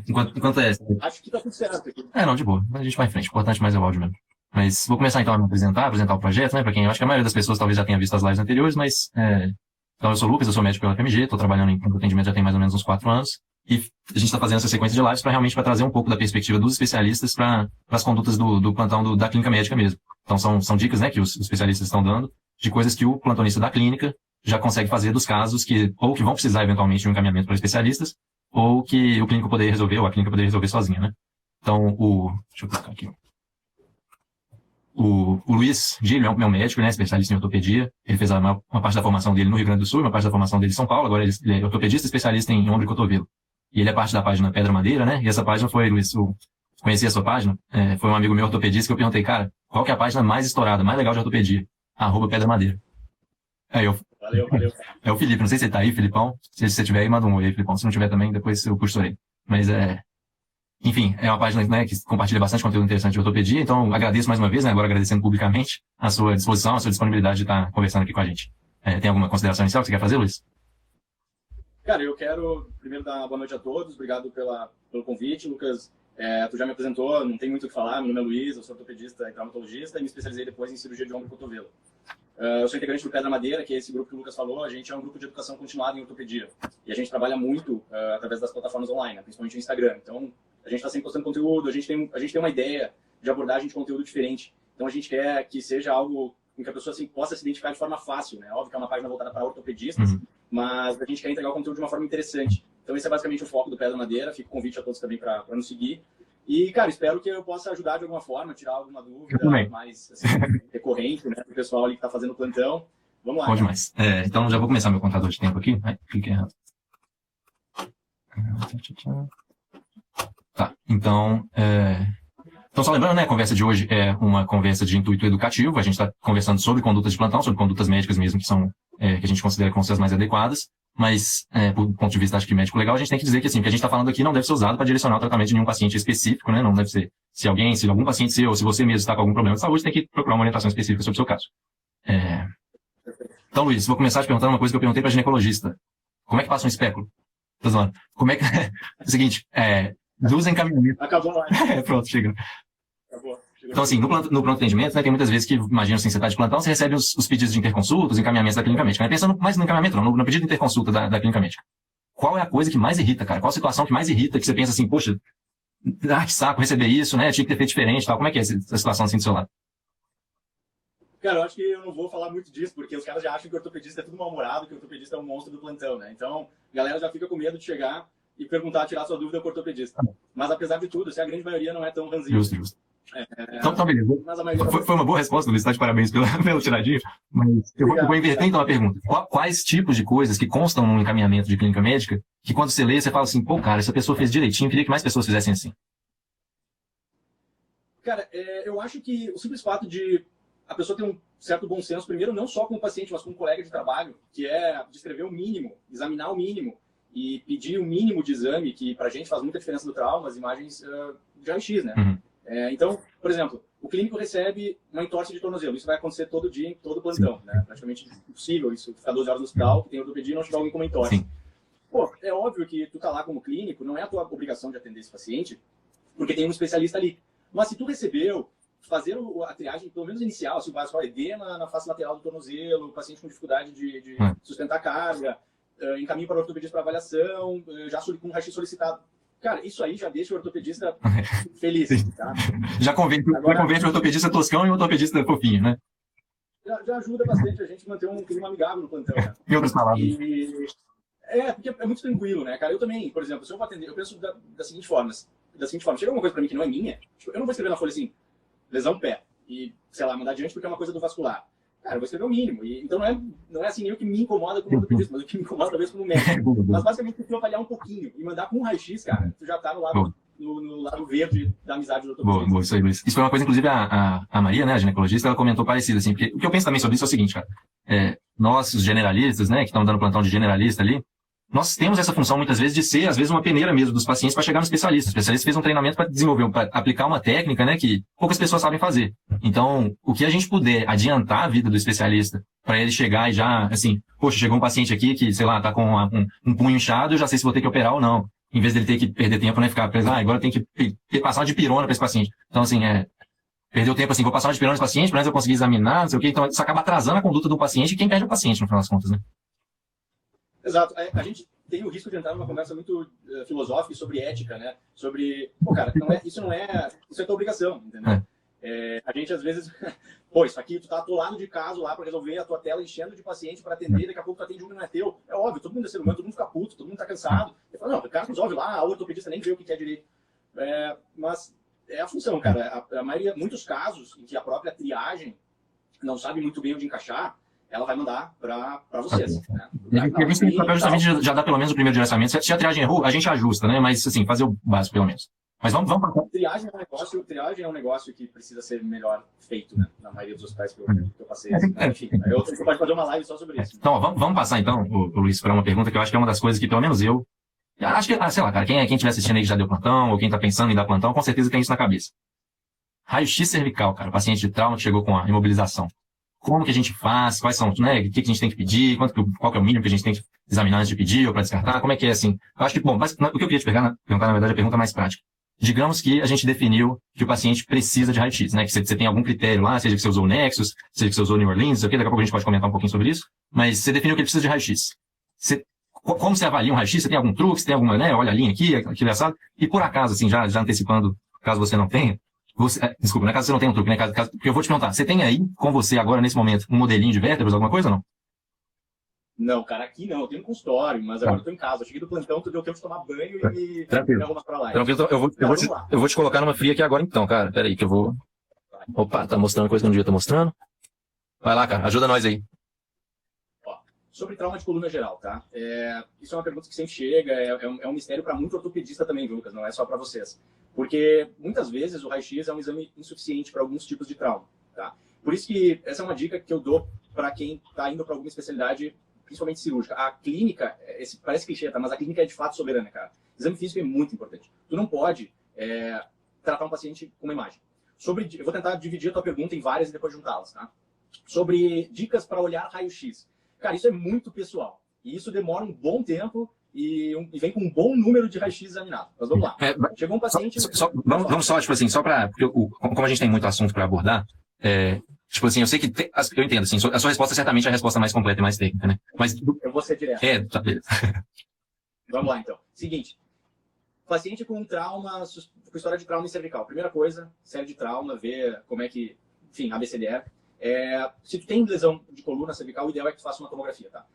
Enquanto é... Acho que tá tudo certo aqui. Não, de boa. A gente vai em frente. O importante mais é o áudio mesmo. Mas vou começar então a me apresentar o projeto, né? Para quem eu acho que a maioria das pessoas talvez já tenha visto as lives anteriores, mas então eu sou o Lucas, eu sou médico pela FMG, estou trabalhando em atendimento já tem mais ou menos uns 4 anos. E a gente está fazendo essa sequência de lives para realmente trazer um pouco da perspectiva dos especialistas para as condutas do plantão da clínica médica mesmo. Então são dicas, né, que os especialistas estão dando de coisas que o plantonista da clínica já consegue fazer dos casos que ou que vão precisar eventualmente de um encaminhamento para especialistas ou que o clínico poderia resolver ou a clínica poderia resolver sozinha, né? Então deixa eu colocar aqui. O Luiz Gil é um médico, né, especialista em ortopedia. Ele fez uma parte da formação dele no Rio Grande do Sul, uma parte da formação dele em São Paulo. Agora ele é ortopedista especialista em ombro e cotovelo. E ele é parte da página Pedra Madeira, né? E essa página foi, Luiz, conheci a sua página. Foi um amigo meu ortopedista que eu perguntei, cara, qual que é a página mais estourada, mais legal de ortopedia? @Pedra Madeira. Valeu. É o Felipe, não sei se ele tá aí, Filipão. Se você tiver aí, manda um oi aí, Filipão. Se não tiver também, depois eu costurei. Mas enfim, é uma página, né, que compartilha bastante conteúdo interessante de ortopedia, então agradeço mais uma vez, né, agora agradecendo publicamente a sua disposição, a sua disponibilidade de estar conversando aqui com a gente. Tem alguma consideração inicial que você quer fazer, Luiz? Cara, eu quero primeiro dar boa noite a todos, obrigado pelo convite, Lucas. Tu já me apresentou, não tem muito o que falar, meu nome é Luiz, eu sou ortopedista e traumatologista e me especializei depois em cirurgia de ombro e cotovelo. Eu sou integrante do Pedra Madeira, que é esse grupo que o Lucas falou. A gente é um grupo de educação continuada em ortopedia. E a gente trabalha muito através das plataformas online, né, principalmente no Instagram. Então, a gente está sempre postando conteúdo, a gente tem uma ideia de abordagem de conteúdo diferente. Então, a gente quer que seja algo em que a pessoa assim, possa se identificar de forma fácil, né? Óbvio que é uma página voltada para ortopedistas, mas a gente quer entregar o conteúdo de uma forma interessante. Então, esse é basicamente o foco do Pedra Madeira. Fica o convite a todos também para nos seguir. E, cara, espero que eu possa ajudar de alguma forma, tirar alguma dúvida mais assim, recorrente, né, pro pessoal ali que tá fazendo o plantão. Vamos lá. Bom demais. Então, já vou começar meu contador de tempo aqui. Clique errado. Tá, então só lembrando, né, a conversa de hoje é uma conversa de intuito educativo. A gente está conversando sobre condutas de plantão, sobre condutas médicas mesmo, que são que a gente considera como ser as mais adequadas. Mas, por ponto de vista, acho que médico legal, a gente tem que dizer que, assim, o que a gente está falando aqui não deve ser usado para direcionar o tratamento de nenhum paciente específico, né? Não deve ser, se algum paciente seu, ou se você mesmo está com algum problema de saúde, tem que procurar uma orientação específica sobre o seu caso. Então, Luiz, vou começar te perguntando uma coisa que eu perguntei para ginecologista. Como é que passa um espéculo? Tô zoando. Como é que... É o seguinte, dos encaminhamentos... Acabou lá. Pronto, chega. Acabou. Então, assim, no pronto atendimento, né, tem muitas vezes que, imagina, assim, você está de plantão, você recebe os pedidos de interconsulta, os encaminhamentos da clínica médica. Né? Pensando mais no encaminhamento, não, no pedido de interconsulta da clínica médica. Qual é a coisa que mais irrita, cara? Qual a situação que mais irrita, que você pensa assim, poxa, que saco receber isso, né? Tinha que ter feito diferente e tal. Como é que é essa situação assim do seu lado? Cara, eu acho que eu não vou falar muito disso, porque os caras já acham que o ortopedista é tudo mal-humorado, que o ortopedista é um monstro do plantão, né? Então, a galera já fica com medo de chegar e perguntar, tirar sua dúvida com o ortopedista. Mas, apesar de tudo, assim, a grande maioria não é tão ranzinho. Justo. Então, beleza. Foi uma boa resposta, Luiz. Tá de parabéns pelo tiradinho. Mas eu vou inverter então a pergunta. Quais tipos de coisas que constam num encaminhamento de clínica médica que quando você lê, você fala assim, pô, cara, essa pessoa fez direitinho, queria que mais pessoas fizessem assim? Cara, eu acho que o simples fato de a pessoa ter um certo bom senso, primeiro, não só com o paciente, mas com o colega de trabalho, que é descrever o mínimo, examinar o mínimo e pedir o mínimo de exame, que pra gente faz muita diferença no trauma, as imagens de raio-x, né? Então, por exemplo, o clínico recebe uma entorse de tornozelo. Isso vai acontecer todo dia, em todo plantão, né? Praticamente impossível isso, ficar 12 horas no hospital, que tem ortopedia e não tiver alguém com uma entorse. Pô, é óbvio que tu tá lá como clínico, não é a tua obrigação de atender esse paciente, porque tem um especialista ali. Mas se tu recebeu, fazer a triagem, pelo menos inicial, assim, o básico, edema na face lateral do tornozelo, paciente com dificuldade de sustentar a carga, encaminho para o ortopedista para avaliação, já com um raio-x solicitado. Cara, isso aí já deixa o ortopedista feliz, tá? Já convence o ortopedista toscão e o ortopedista fofinho, né? Já ajuda bastante a gente manter um clima amigável no plantão, né? Em outras palavras. Porque é muito tranquilo, né, cara? Eu também, por exemplo, se eu vou atender, eu penso da seguinte forma, chega alguma coisa pra mim que não é minha, eu não vou escrever na folha assim, lesão pé, e, sei lá, mandar adiante porque é uma coisa do vascular. Cara, eu vou escrever o mínimo. Então não é assim nem o que me incomoda como ortopedista, mas o que me incomoda talvez como médico. Mas basicamente se tu avaliar um pouquinho e mandar com um raio-x, cara, tu já tá no lado verde da amizade do ortopedista. Boa, isso aí, Luiz. Isso foi uma coisa, inclusive, a Maria, né, a ginecologista, ela comentou parecido, assim, porque o que eu penso também sobre isso é o seguinte, cara. Nós, os generalistas, né, que estão dando plantão de generalista ali, nós temos essa função muitas vezes de ser, às vezes, uma peneira mesmo dos pacientes para chegar no especialista. O especialista fez um treinamento para desenvolver, para aplicar uma técnica, né, que poucas pessoas sabem fazer. Então, o que a gente puder adiantar a vida do especialista para ele chegar e já, assim, poxa, chegou um paciente aqui que, sei lá, tá com um punho inchado, eu já sei se vou ter que operar ou não. em vez dele ter que perder tempo, né, ficar preso, agora tem que passar uma dipirona para esse paciente. Então, assim, perdeu tempo, assim, vou passar uma dipirona para esse paciente, para antes eu conseguir examinar, não sei o quê. Então, isso acaba atrasando a conduta do paciente e quem perde é o paciente, no final das contas, né? Exato. A gente tem o risco de entrar numa conversa muito filosófica sobre ética, né? Sobre, pô, cara, isso é tua obrigação, entendeu? A gente, às vezes, pô, isso aqui, tu tá atolado de caso lá para resolver a tua tela enchendo de paciente para atender, daqui a pouco tu atende um que não é teu. É óbvio, todo mundo é ser humano, todo mundo fica puto, todo mundo tá cansado. Eu falo, não, o cara resolve lá, a ortopedista nem vê o que é direito. Mas é a função, cara. A maioria, muitos casos em que a própria triagem não sabe muito bem onde encaixar, ela vai mandar para vocês. Né? E a gente tem o papel justamente de já dar pelo menos o primeiro direcionamento. Se a triagem errou, a gente ajusta, né? Mas, assim, fazer o básico, pelo menos. Mas vamos para... Triagem é um negócio que precisa ser melhor feito, né? Na maioria dos hospitais que eu passei. Enfim, você pode fazer uma live só sobre isso. Então, vamos passar, então, Luiz, para uma pergunta que eu acho que é uma das coisas que, pelo menos eu... Acho que, sei lá, cara, quem estiver assistindo aí que já deu plantão, ou quem está pensando em dar plantão, com certeza tem isso na cabeça. Raio-X cervical, cara, o paciente de trauma que chegou com a imobilização. Como que a gente faz? Quais são, né? O que a gente tem que pedir? Qual que é o mínimo que a gente tem que examinar antes de pedir ou para descartar? Como é que é, assim? Eu acho que, bom, mas, o que eu queria te perguntar, na verdade, é a pergunta mais prática. Digamos que a gente definiu que o paciente precisa de raio-x, né? Que você tem algum critério lá, seja que você usou o Nexus, seja que você usou o New Orleans, daqui a pouco a gente pode comentar um pouquinho sobre isso, mas você definiu que ele precisa de raio-x. Como você avalia um raio-x? Você tem algum truque? Você tem alguma, né? Olha a linha aqui, aquilo assado. E por acaso, assim, já antecipando, caso você não tenha, desculpa, não é caso você não tenha um truque, né? Porque eu vou te perguntar, você tem aí com você agora, nesse momento, um modelinho de vértebras, alguma coisa ou não? Não, cara, aqui não. Eu tenho um consultório, mas agora eu tô em casa. Eu cheguei do plantão, tu deu tempo de tomar banho e me arrumar pra lá. Tranquilo, então eu vou te colocar numa fria aqui agora então, cara. Pera aí que eu vou... Opa, tá mostrando coisa que eu não devia estar mostrando. Vai lá, cara, ajuda nós aí. Ó, sobre trauma de coluna geral, tá? Isso é uma pergunta que sempre chega, é um mistério para muito ortopedista também, Lucas, não é só para vocês. Porque muitas vezes o raio-x é um exame insuficiente para alguns tipos de trauma, tá? Por isso que essa é uma dica que eu dou para quem está indo para alguma especialidade, principalmente cirúrgica. A clínica, parece clichê, tá? Mas a clínica é de fato soberana, cara. Exame físico é muito importante. Tu não pode tratar um paciente com uma imagem. Eu vou tentar dividir a tua pergunta em várias e depois juntá-las, tá? Sobre dicas para olhar raio-x. Cara, isso é muito pessoal. E isso demora um bom tempo e vem com um bom número de raio-x examinado. Mas vamos lá. Chegou um paciente... Vamos só, tipo assim, só para... Como a gente tem muito assunto para abordar, tipo assim, eu sei que... eu entendo, assim, a sua resposta certamente é a resposta mais completa e mais técnica, né? Mas... Eu vou ser direto. Tá, beleza. Vamos lá, então. Seguinte. Paciente com trauma, com história de trauma em cervical. Primeira coisa, série de trauma, ver como é que... Enfim, ABCDR. Se tu tem lesão de coluna cervical, o ideal é que tu faça uma tomografia, tá?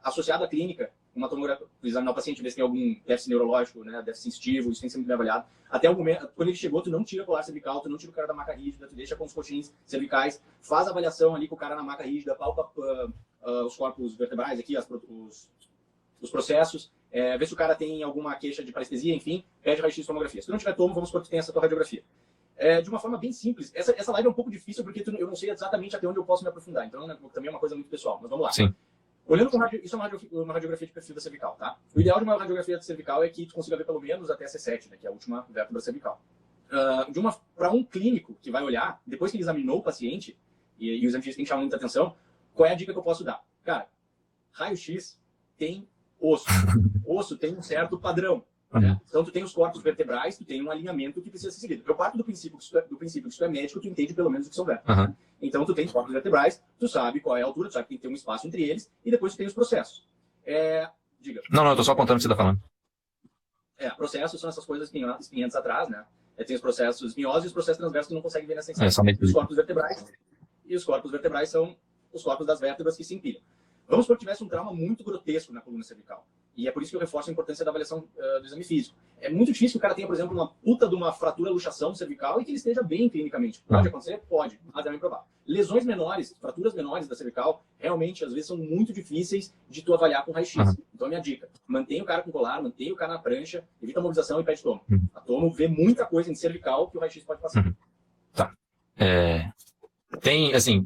Associado à clínica, uma tomografia, examinar o paciente, ver se tem algum déficit neurológico, né, déficit sensitivo, isso tem que ser muito bem avaliado. Até o momento, quando ele chegou, tu não tira o colar cervical, tu não tira o cara da maca rígida, tu deixa com os coxins cervicais, faz a avaliação ali com o cara na maca rígida, palpa os corpos vertebrais aqui, os processos, vê se o cara tem alguma queixa de parestesia, enfim, pede raio-x tomografia. Se tu não tiver tomo, vamos supor que tu tem essa tua radiografia. De uma forma bem simples. Essa live é um pouco difícil porque eu não sei exatamente até onde eu posso me aprofundar. Então, também é uma coisa muito pessoal. Mas vamos lá. Sim. Olhando com isso é uma radiografia de perfil da cervical, tá? O ideal de uma radiografia da cervical é que tu consiga ver pelo menos até a C7, né, que é a última vértebra cervical. Para um clínico que vai olhar, depois que ele examinou o paciente, e o exame físico tem que chamar muita atenção, qual é a dica que eu posso dar? Cara, raio-x tem osso. Osso tem um certo padrão. Né? Então, tu tem os corpos vertebrais, tu tem um alinhamento que precisa ser seguido. Eu parto do princípio que se tu é médico, tu entende pelo menos o que são vértebras. Então, tu tem os corpos vertebrais, tu sabe qual é a altura, tu sabe que tem que ter um espaço entre eles, e depois tu tem os processos. Diga. Não, eu tô só apontando o que você tá falando. Processos são essas coisas espinhentas atrás, né? Tem os processos espinhosos e os processos transversos que tu não consegue ver nessa extensão. Os corpos vertebrais. E os corpos vertebrais são os corpos das vértebras que se empilham. Vamos supor que tivesse um trauma muito grotesco na coluna cervical. E é por isso que eu reforço a importância da avaliação do exame físico. É muito difícil que o cara tenha, por exemplo, uma puta de uma fratura luxação cervical e que ele esteja bem clinicamente. Pode acontecer? Pode, mas é bem provável. Lesões menores, fraturas menores da cervical, realmente, às vezes, são muito difíceis de tu avaliar com raio-x. Então, a minha dica, mantenha o cara com colar, mantenha o cara na prancha, evita a mobilização e pede tomo. A tomo vê muita coisa em cervical que o raio-x pode passar. Tá. Tem, assim,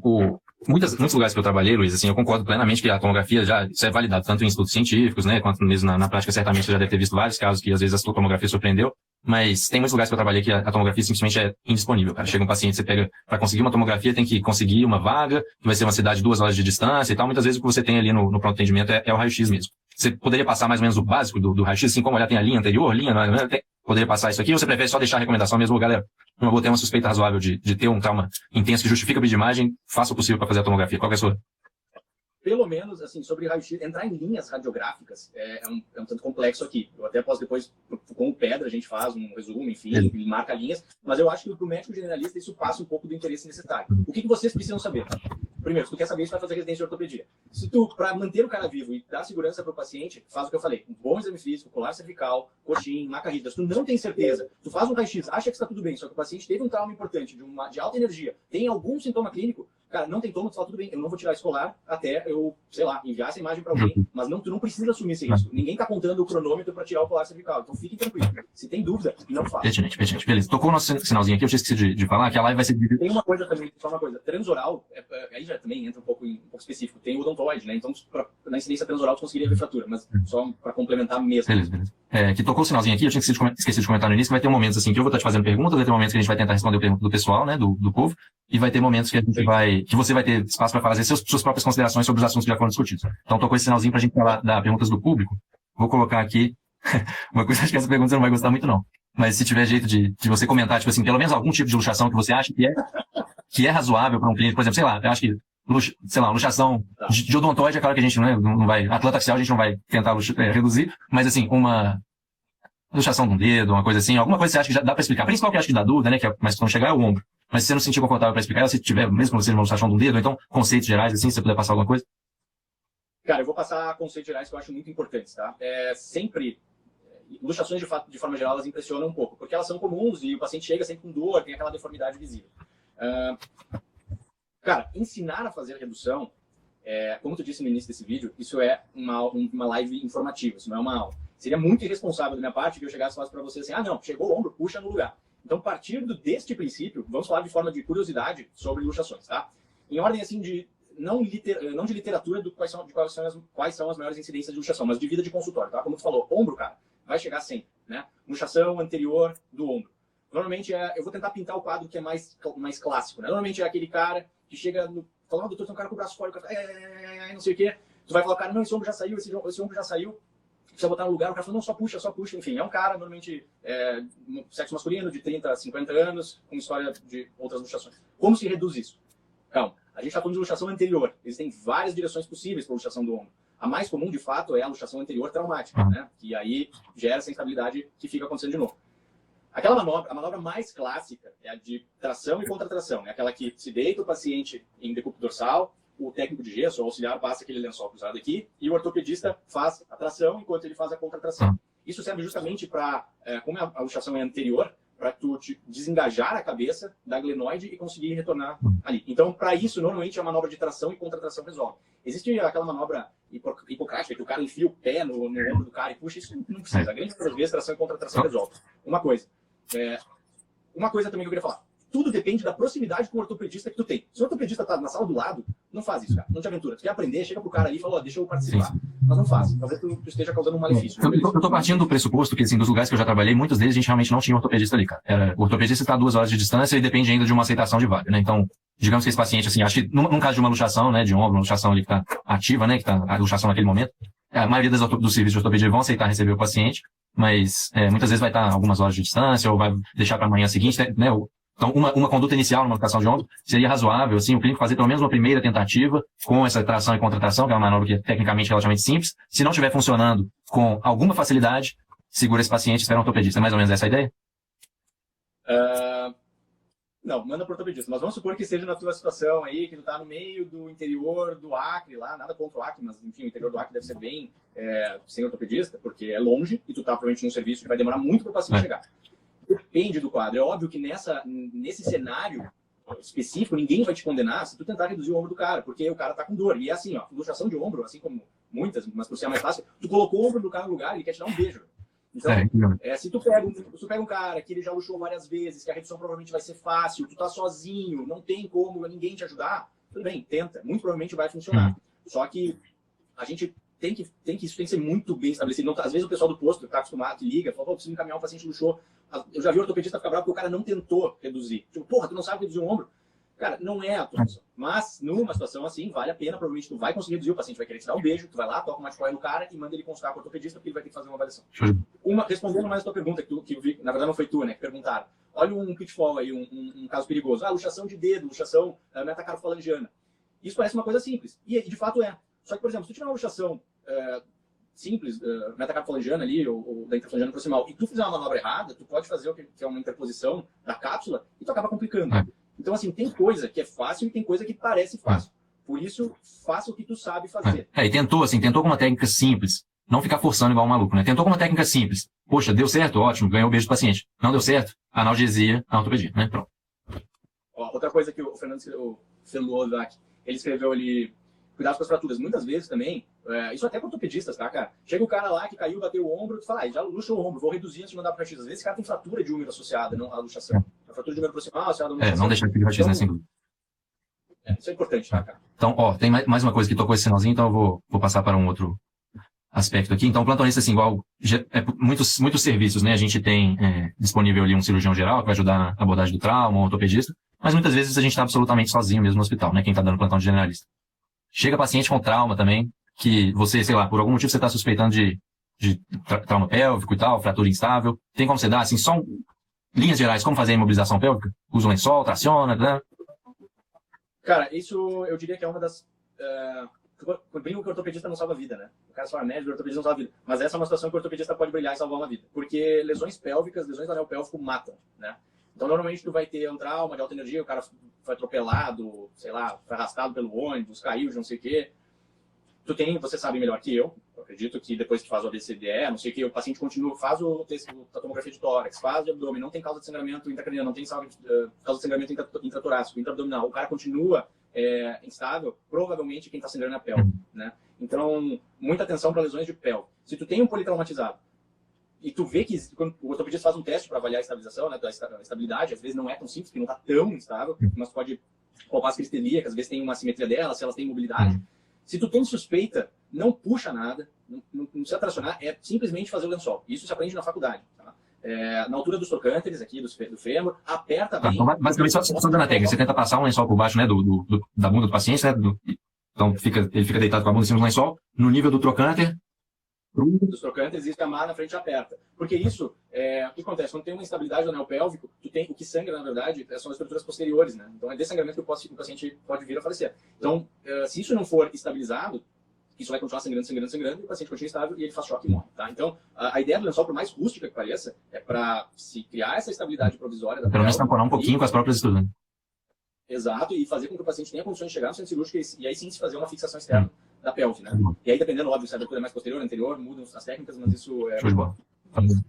muitos lugares que eu trabalhei, Luiz, assim, eu concordo plenamente que a tomografia isso é validado tanto em estudos científicos, né, quanto mesmo na prática, certamente você já deve ter visto vários casos que às vezes a sua tomografia surpreendeu, mas tem muitos lugares que eu trabalhei que a tomografia simplesmente é indisponível, cara. Chega um paciente, você pega, para conseguir uma tomografia, tem que conseguir uma vaga, que vai ser uma cidade 2 horas de distância e tal, muitas vezes o que você tem ali no pronto atendimento é o raio-x mesmo. você poderia passar mais ou menos o básico do raio-x, assim como já tem a linha anterior, poderia passar isso aqui, ou você prefere só deixar a recomendação mesmo, galera, eu vou ter uma suspeita razoável de ter um trauma intenso que justifica a pedir de imagem, faça o possível para fazer a tomografia. Qual que é a sua? Pelo menos, assim, sobre raio-x, entrar em linhas radiográficas é um tanto complexo aqui. Eu até posso depois, com o Pedra, a gente faz um resumo, enfim, ele marca linhas, mas eu acho que para o médico generalista isso passa um pouco do interesse necessário. O que vocês precisam saber? Primeiro, se tu quer saber, se vai fazer residência de ortopedia. Se tu, para manter o cara vivo e dar segurança para o paciente, faz o que eu falei, um bom exame físico, colar cervical, coxim, maca rígida. Se tu não tem certeza, tu faz um raio-x, acha que está tudo bem, só que o paciente teve um trauma importante, de alta energia, tem algum sintoma clínico, cara, não tem como, tu fala, tudo bem, eu não vou tirar escolar até eu, sei lá, enviar essa imagem para alguém, mas tu não precisa assumir esse risco. Ninguém tá contando o cronômetro para tirar o colar cervical, então fique tranquilo. Se tem dúvida, não faça. Pertinente. Beleza. Tocou o nosso sinalzinho aqui, eu esqueci de falar que a live vai ser dividida. Tem uma coisa também, só uma coisa, transoral, aí já também entra um pouco específico, tem o odontoide, né? Então, na incidência transoral, tu conseguiria ver fratura, mas só para complementar mesmo. Beleza. Que tocou o sinalzinho aqui, eu tinha esquecido de comentar no início, que vai ter momentos assim que eu vou estar te fazendo perguntas, vai ter momentos que a gente vai tentar responder a pergunta do pessoal, né, do povo, e vai ter momentos que que você vai ter espaço para fazer suas próprias considerações sobre os assuntos que já foram discutidos. Então, tocou esse sinalzinho para a gente falar das perguntas do público. Vou colocar aqui uma coisa, acho que essa pergunta você não vai gostar muito, não. Mas se tiver jeito de você comentar, tipo assim, pelo menos algum tipo de luxação que você acha que é razoável para um cliente, por exemplo, sei lá, eu acho que sei lá, luxação de odontoide, é claro que a gente não vai, atlanta axial a gente não vai tentar reduzir, mas assim, uma luxação de um dedo, uma coisa assim, alguma coisa que você acha que já dá para explicar. A principal que eu acho que dá dúvida, né, que é mais quando chegar é o ombro. Mas se você não se sentir confortável para explicar, se tiver, mesmo você uma luxação de um dedo, ou então conceitos gerais, assim, se você puder passar alguma coisa. Cara, eu vou passar conceitos gerais que eu acho muito importantes, tá? Sempre, luxações de forma geral, elas impressionam um pouco, porque elas são comuns e o paciente chega sempre com dor, tem aquela deformidade visível. Cara, ensinar a fazer redução, como tu disse no início desse vídeo, isso é uma live informativa, isso não é uma aula. Seria muito irresponsável da minha parte que eu chegasse e falasse para você assim, não, chegou o ombro, puxa no lugar. Então, partindo deste princípio, vamos falar de forma de curiosidade sobre luxações, tá? Em ordem, assim, não de literatura de quais são as maiores incidências de luxação, mas de vida de consultório, tá? Como tu falou, ombro, cara, vai chegar sempre, né? Luxação anterior do ombro. Normalmente, eu vou tentar pintar o quadro que é mais clássico, né? Normalmente é aquele cara que chega fala, doutor, tem um cara com o braço fora, o cara não sei o quê. Tu vai falar, cara, não, esse ombro já saiu, esse ombro já saiu. Precisa botar no lugar, o cara fala, não, só puxa. Enfim, é um cara, normalmente, sexo masculino, de 30 a 50 anos, com história de outras luxações. Como se reduz isso? Calma, a gente está falando de luxação anterior. Existem várias direções possíveis para a luxação do ombro. A mais comum, de fato, é a luxação anterior traumática, né? Que aí gera essa instabilidade que fica acontecendo de novo. A manobra mais clássica é a de tração e contratração. É aquela que se deita o paciente em decúbito dorsal, o técnico de gesso, o auxiliar, passa aquele lençol cruzado aqui e o ortopedista faz a tração enquanto ele faz a contratração. Isso serve justamente para, como a luxação é anterior, para tu desengajar a cabeça da glenoide e conseguir retornar ali. Então, para isso, normalmente a manobra de tração e contratração resolve. Existe aquela manobra hipocrática, que o cara enfia o pé no ombro do cara e puxa, isso não precisa. A grande maioria das vezes, tração e contratração resolve. Uma coisa também que eu queria falar. Tudo depende da proximidade com o ortopedista que tu tem. Se o ortopedista tá na sala do lado, não faz isso, cara. Não te aventura. Tu quer aprender, chega pro cara ali e fala, deixa eu participar. Sim. Mas não faz. Talvez tu esteja causando um malefício. Eu tô partindo do pressuposto que, assim, dos lugares que eu já trabalhei, muitos deles a gente realmente não tinha ortopedista ali, cara. O ortopedista está a 2 horas de distância e depende ainda de uma aceitação de vaga, né? Então, digamos que esse paciente, assim, acho que num caso de uma luxação, né, de ombro, uma luxação ali que tá ativa, né, que tá a luxação naquele momento, a maioria dos serviços de ortopedia vão aceitar receber o paciente, mas muitas vezes vai estar algumas horas de distância ou vai deixar para amanhã seguinte, né? Então, uma conduta inicial numa luxação de ombro seria razoável, assim, o clínico fazer pelo menos uma primeira tentativa com essa tração e contratração, que é uma manobra que é tecnicamente relativamente simples. Se não estiver funcionando com alguma facilidade, segura esse paciente e espera um ortopedista. É mais ou menos essa a ideia? Não, manda para o ortopedista. Mas vamos supor que seja na tua situação aí, que tu tá no meio do interior do Acre lá, nada contra o Acre, mas enfim, o interior do Acre deve ser bem sem ortopedista, porque é longe e tu tá provavelmente num serviço que vai demorar muito para o paciente chegar. Depende do quadro. É óbvio que nesse cenário específico, ninguém vai te condenar se tu tentar reduzir o ombro do cara, porque o cara tá com dor. E é assim, ó, luxação de ombro, assim como muitas, mas por ser mais fácil, tu colocou o ombro do cara no lugar e ele quer te dar um beijo. Então, se tu pega um cara que ele já luxou várias vezes, que a redução provavelmente vai ser fácil, tu tá sozinho, não tem como ninguém te ajudar, tudo bem, tenta. Muito provavelmente vai funcionar. Só que a gente isso tem que ser muito bem estabelecido. Não, às vezes o pessoal do posto que tá acostumado, que liga, fala, preciso encaminhar um paciente luxou. Eu já vi o ortopedista ficar bravo porque o cara não tentou reduzir. Tipo, porra, tu não sabe reduzir o ombro? Cara, não é a tua função. Mas, numa situação assim, vale a pena, provavelmente tu vai conseguir reduzir, o paciente vai querer te dar um beijo, tu vai lá, toca uma maticóia no cara e manda ele consultar com o ortopedista, porque ele vai ter que fazer uma avaliação. Respondendo mais a tua pergunta, que na verdade não foi tu, né, que perguntaram. Olha um pitfall aí, um caso perigoso. Luxação de dedo, luxação metacarpofalangiana. Isso parece uma coisa simples. E de fato é. Só que, por exemplo, se tu tiver uma luxação simples, metacarpofalangiana ali, ou da interfalangiana proximal, e tu fizer uma manobra errada, tu pode fazer o que é uma interposição da cápsula e tu acaba complicando. Então, assim, tem coisa que é fácil e tem coisa que parece fácil. Por isso, faça o que tu sabe fazer. E tentou com uma técnica simples. Não ficar forçando igual um maluco, né? Tentou com uma técnica simples. Poxa, deu certo? Ótimo, ganhou o beijo do paciente. Não deu certo? Analgesia, ortopedia, né? Pronto. Outra coisa que o Fernando Feluovac, ele escreveu ali, cuidado com as fraturas. Muitas vezes também, isso até com ortopedistas, tá, cara? Chega o cara lá que caiu, bateu o ombro, tu fala, já luxou o ombro, vou reduzir antes de mandar pro X. Às vezes esse cara tem fratura de húmero associada, não à luxação. A fratura de húmero proximal associada à luxação. Não deixar de pedir X, né, sem dúvida. Isso é importante, tá, cara? Então, tem mais uma coisa que tocou esse sinalzinho, então eu vou passar para um outro aspecto aqui. Então, plantonista, assim, igual muitos serviços, né? A gente tem disponível ali um cirurgião geral que vai ajudar na abordagem do trauma, um ortopedista, mas muitas vezes a gente está absolutamente sozinho mesmo no hospital, né? Quem está dando plantão de generalista. Chega paciente com trauma também, que você, sei lá, por algum motivo você está suspeitando de trauma pélvico e tal, fratura instável. Tem como você dar, assim, linhas gerais, como fazer a imobilização pélvica? Usa um lençol, traciona, né? Cara, isso eu diria que é uma das... brinco que o ortopedista não salva a vida, né? O cara fala, médico, o ortopedista não salva a vida. Mas essa é uma situação que o ortopedista pode brilhar e salvar uma vida. Porque lesões pélvicas, lesões do anel pélvico matam, né? Então, normalmente, tu vai ter um trauma de alta energia, o cara foi atropelado, sei lá, foi arrastado pelo ônibus, caiu de não sei o quê. Você sabe melhor que eu acredito que depois que faz o ABCDE, não sei o que, o paciente continua, faz a tomografia de tórax, faz de abdômen, não tem causa de sangramento intracraniano, não tem causa de sangramento intratorácico, intraabdominal, o cara continua instável, provavelmente quem está sangrando é a pelve, né? Então, muita atenção para lesões de pelve. Se tu tem um politraumatizado e tu vê que quando o ortopedista faz um teste para avaliar a estabilização, né, a estabilidade, às vezes não é tão simples, porque não está tão instável, mas pode palpar as crises ilíacas, às vezes tem uma simetria delas, se elas têm mobilidade. Se tu tem suspeita, não puxa nada, não precisa tracionar, é simplesmente fazer o lençol. Isso se aprende na faculdade. Tá? Na altura dos trocânteres, aqui do fêmur, aperta bem. Então, basicamente, só dando a técnica, você tenta passar um lençol por baixo, né, da bunda do paciente, né? Então, ele fica deitado com a bunda em cima do lençol, no nível do trocânter. Dos trocânteres e camar na frente aperta. Porque isso, o que acontece? Quando tem uma instabilidade do anel pélvico, o que sangra, na verdade, são as estruturas posteriores, né? Então é desse sangramento que o paciente pode vir a falecer. Então, se isso não for estabilizado, isso vai continuar sangrando, e o paciente continua instável e ele faz choque e morre, tá? Então, a ideia do lençol, por mais rústica que pareça, é para se criar essa estabilidade provisória da pelo menos tamponar um pouquinho com as próprias estruturas. Exato, e fazer com que o paciente tenha condições de chegar no centro cirúrgico e aí sim se fazer uma fixação externa da pelve, né? E aí, dependendo, óbvio, se a abertura é mais posterior, anterior, mudam as técnicas, mas isso é... Show de bola.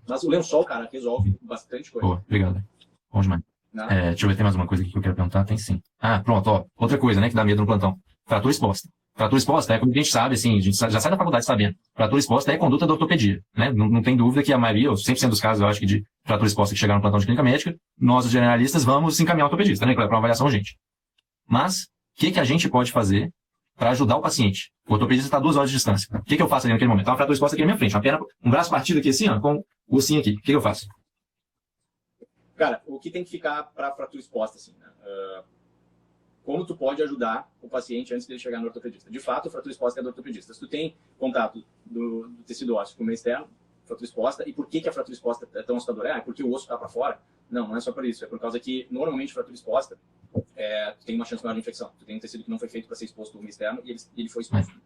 Mas o lençol, cara, resolve bastante coisa. Boa, obrigado. Bom demais. Deixa eu ver, tem mais uma coisa aqui que eu quero perguntar? Tem sim. Pronto, ó. Outra coisa, né, que dá medo no plantão. Fratura exposta. Fratura exposta como a gente sabe, assim, a gente já sai da faculdade sabendo. Fratura exposta é conduta da ortopedia, né? Não tem dúvida que a maioria, ou 100% dos casos, eu acho que de fratura exposta que chegaram no plantão de clínica médica, nós, os generalistas, vamos encaminhar o ortopedista, né, para uma avaliação urgente. Mas, o que a gente pode fazer para ajudar o paciente? O ortopedista está a 2 horas de distância. O que eu faço ali naquele momento? Uma fratura exposta aqui na minha frente, uma perna, um braço partido aqui assim, ó, com o ossinho aqui. O que eu faço? Cara, o que tem que ficar para fratura exposta, assim, né? Como tu pode ajudar o paciente antes dele chegar no ortopedista? De fato, a fratura exposta é do ortopedista. Se tu tem contato do tecido ósseo com o meio externo, fratura exposta, e por que a fratura exposta é tão assustadora? É porque o osso está para fora? Não é só por isso. É por causa que, normalmente, fratura exposta, tu tem uma chance maior de infecção. Tu tem um tecido que não foi feito para ser exposto ao meio externo e ele foi exposto.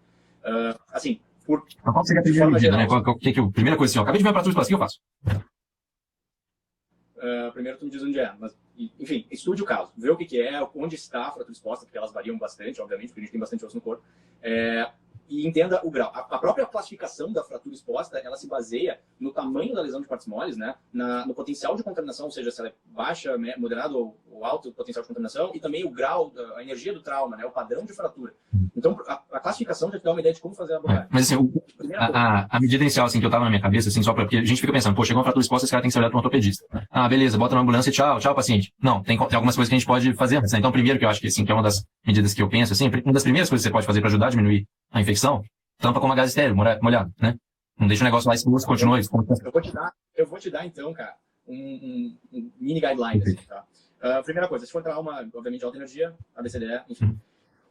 Assim, qual seria a primeira medida, né? Primeira coisa assim, eu acabei de ver a fratura exposta, o que eu faço? Primeiro tu me diz onde é, mas, enfim, estude o caso, vê o que é, onde está a fratura exposta, porque elas variam bastante, obviamente, porque a gente tem bastante osso no corpo, e entenda o grau. A própria classificação da fratura exposta, ela se baseia no tamanho da lesão de partes moles, né, no potencial de contaminação, ou seja, se ela é baixa, moderado ou alto o potencial de contaminação, e também o grau, a energia do trauma, né, o padrão de fratura. Então, a classificação já te dá uma ideia de como fazer a abordagem. Mas assim, a medida inicial assim, que eu tava na minha cabeça, assim, só porque a gente fica pensando, pô, chegou uma fratura exposta, esse cara tem que ser olhado para um ortopedista. Beleza, bota na ambulância e tchau, paciente. Não, tem algumas coisas que a gente pode fazer antes, né? Então, primeiro que eu acho que, assim, que é uma das medidas que eu penso, assim, uma das primeiras coisas que você pode fazer para ajudar a diminuir a infecção, tampa com uma gás estéreo, molhado, né? Não deixa o negócio lá exposto, continua. Eu vou te dar, então, cara, um mini guideline, assim, tá? Primeira coisa, se for trauma, obviamente, de alta energia, ABCDE, enfim.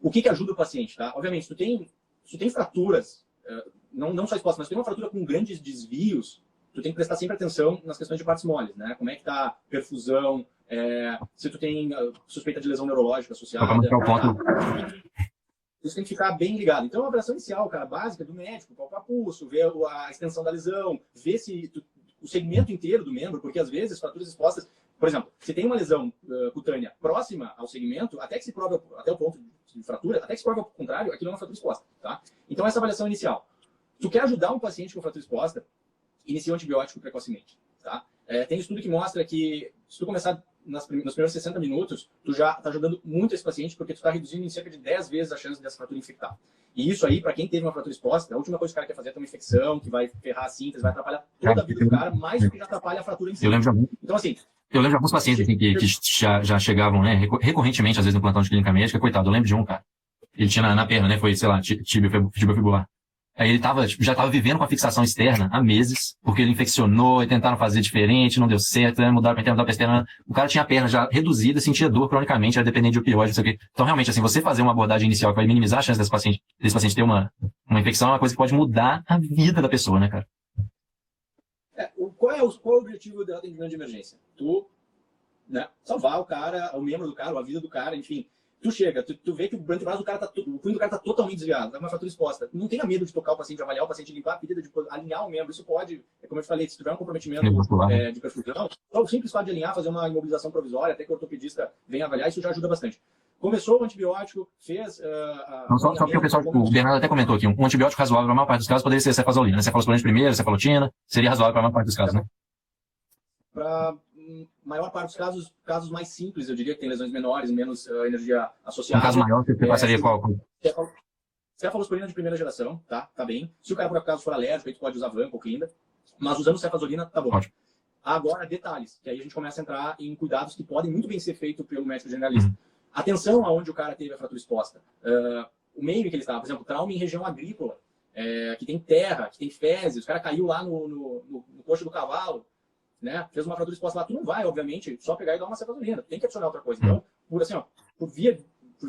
O que ajuda o paciente, tá? Obviamente, se tu tem fraturas, não só expostas, mas tu tem uma fratura com grandes desvios, tu tem que prestar sempre atenção nas questões de partes moles, né? Como é que tá a perfusão, se tu tem suspeita de lesão neurológica associada. Isso tem que ficar bem ligado. Então, a avaliação inicial, cara, básica do médico, palpar pulso, ver a extensão da lesão, ver se o segmento inteiro do membro, porque às vezes fraturas expostas, por exemplo, se tem uma lesão cutânea próxima ao segmento, até que se prove, até o ponto de fratura, até que se prove ao contrário, aquilo é uma fratura exposta, tá? Então, essa avaliação inicial. Tu quer ajudar um paciente com fratura exposta, inicia o antibiótico precocemente, tá? Tem estudo que mostra que se tu começar nos primeiros 60 minutos, tu já está ajudando muito esse paciente, porque tu está reduzindo em cerca de 10 vezes a chance dessa fratura infectar. E isso aí, para quem teve uma fratura exposta, a última coisa que o cara quer fazer é ter uma infecção, que vai ferrar a síntese, vai atrapalhar toda a vida do cara, mais do que já atrapalha a fratura em si. Então, assim... Eu lembro de alguns pacientes assim, que já chegavam, né, recorrentemente, às vezes, no plantão de clínica médica. Coitado, eu lembro de um, cara. Ele tinha na perna, né, foi, sei lá, tíbio fibular. Aí ele já estava vivendo com a fixação externa há meses, porque ele infeccionou e tentaram fazer diferente, não deu certo, né, mudaram para interna, mudaram para externa. O cara tinha a perna já reduzida, sentia dor cronicamente, era dependente de opioide, não sei o quê. Então, realmente, assim, você fazer uma abordagem inicial que vai minimizar a chance desse paciente ter uma infecção é uma coisa que pode mudar a vida da pessoa, né, cara? Qual é o objetivo do atendimento de emergência? Tu, né, salvar o cara, o membro do cara, a vida do cara, enfim. Tu chega, tu vê que o antebraço do cara o punho do cara tá totalmente desviado, tá com uma fratura exposta. Não tenha medo de tocar o paciente, de avaliar o paciente, limpar a ferida, de alinhar o membro. Isso pode, como eu te falei, se tiver um comprometimento de perfusão, só o simples fato de alinhar, fazer uma imobilização provisória, até que o ortopedista venha avaliar, isso já ajuda bastante. Começou o antibiótico, fez... Só porque o pessoal, o Bernardo até comentou aqui, um antibiótico razoável para a maior parte dos casos poderia ser cefazolina, né? Cefalosporina de primeira, cefalotina, seria razoável para a maior parte dos casos, né? Para maior parte dos casos mais simples, eu diria que tem lesões menores, menos energia associada. Um caso maior, você passaria qual? Cefalosporina de primeira geração, tá bem. Se o cara por acaso for alérgico, aí tu pode usar vancomicina, mas usando cefazolina, tá bom. Ótimo. Agora, detalhes, que aí a gente começa a entrar em cuidados que podem muito bem ser feitos pelo médico generalista. Atenção aonde o cara teve a fratura exposta. O meio em que ele estava, por exemplo, trauma em região agrícola, que tem terra, que tem fezes, o cara caiu lá no coxo do cavalo, né? Fez uma fratura exposta lá, tu não vai, obviamente, só pegar e dar uma cefazolina, tem que adicionar outra coisa. Então, por